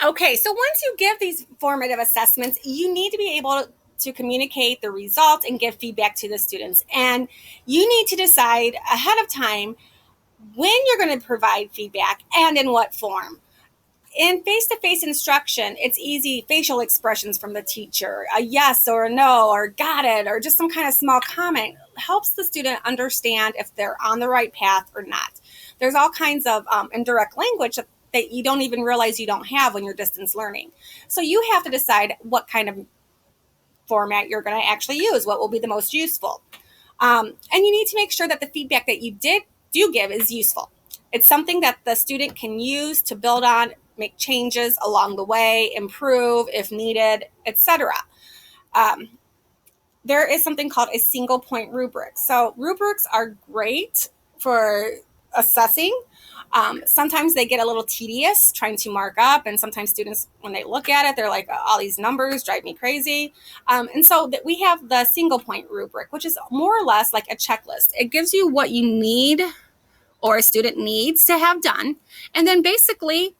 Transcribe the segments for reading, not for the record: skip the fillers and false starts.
Okay, so once you give these formative assessments, you need to be able to communicate the results and give feedback to the students. And you need to decide ahead of time when you're going to provide feedback and in what form. In face-to-face instruction, it's easy facial expressions from the teacher, a yes or a no, or got it, or just some kind of small comment helps the student understand if they're on the right path or not. There's all kinds of indirect language that you don't even realize you don't have when you're distance learning. So you have to decide what kind of format you're going to actually use, what will be the most useful. And you need to make sure that the feedback that you do give is useful. It's something that the student can use to build on, make changes along the way, improve if needed, etc. There is something called a single point rubric. So rubrics are great for assessing. Sometimes they get a little tedious trying to mark up, and sometimes students, when they look at it, they're like, all these numbers drive me crazy. And so that we have the single point rubric, which is more or less like a checklist. It gives you what you need or a student needs to have done. And then basically,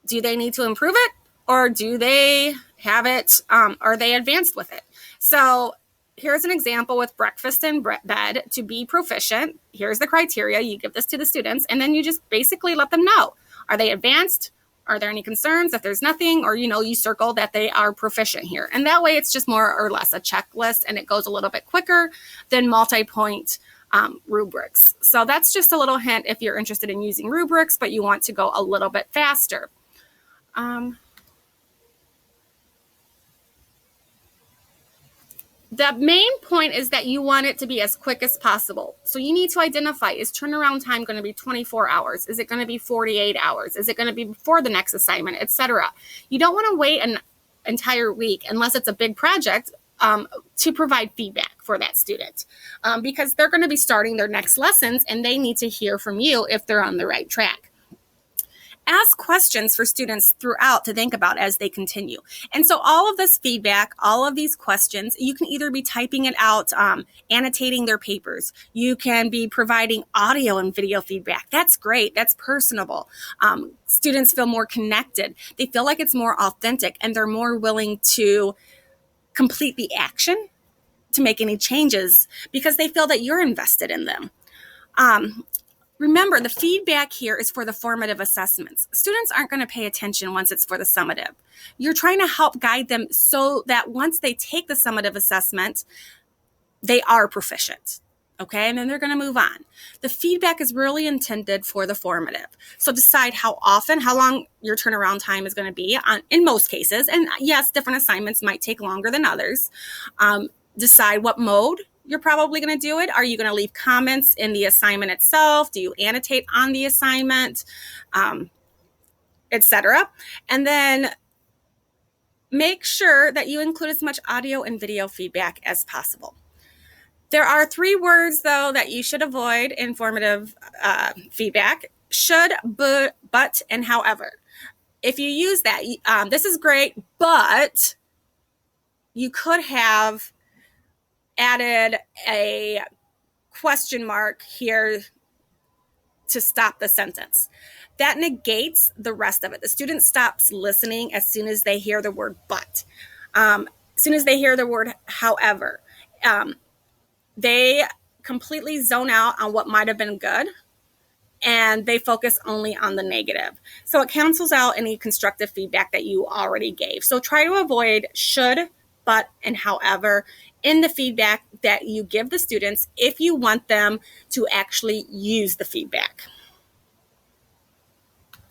do they need to improve it, or do they have it, are they advanced with it? So here's an example with breakfast and bed to be proficient. Here's the criteria. You give this to the students, and then you just basically let them know. Are they advanced? Are there any concerns? If there's nothing, or, you circle that they are proficient here. And that way it's just more or less a checklist, and it goes a little bit quicker than multi-point rubrics. So that's just a little hint if you're interested in using rubrics, but you want to go a little bit faster. The main point is that you want it to be as quick as possible. So you need to identify, is turnaround time going to be 24 hours? Is it going to be 48 hours? Is it going to be before the next assignment, etc.? You don't want to wait an entire week unless it's a big project to provide feedback for that student, because they're going to be starting their next lessons and they need to hear from you if they're on the right track. Ask questions for students throughout to think about as they continue. And so all of this feedback, all of these questions, you can either be typing it out, annotating their papers. You can be providing audio and video feedback. That's great. That's personable. Students feel more connected. They feel like it's more authentic, and they're more willing to complete the action to make any changes because they feel that you're invested in them. Remember, the feedback here is for the formative assessments. Students aren't going to pay attention once it's for the summative. You're trying to help guide them so that once they take the summative assessment, they are proficient. Okay, and then they're going to move on. The feedback is really intended for the formative. So decide how long your turnaround time is going to be in most cases. And yes, different assignments might take longer than others. Decide what mode you're probably going to do it. Are you going to leave comments in the assignment itself? Do you annotate on the assignment, etc.? And then make sure that you include as much audio and video feedback as possible. There are 3 words, though, that you should avoid in formative feedback: should, but, and however. If you use that, this is great, but you could have added a question mark here to stop the sentence. That negates the rest of it. The student stops listening as soon as they hear the word but. As soon as they hear the word however, they completely zone out on what might have been good, and they focus only on the negative. So it cancels out any constructive feedback that you already gave. So try to avoid should, but, and however in the feedback that you give the students if you want them to actually use the feedback.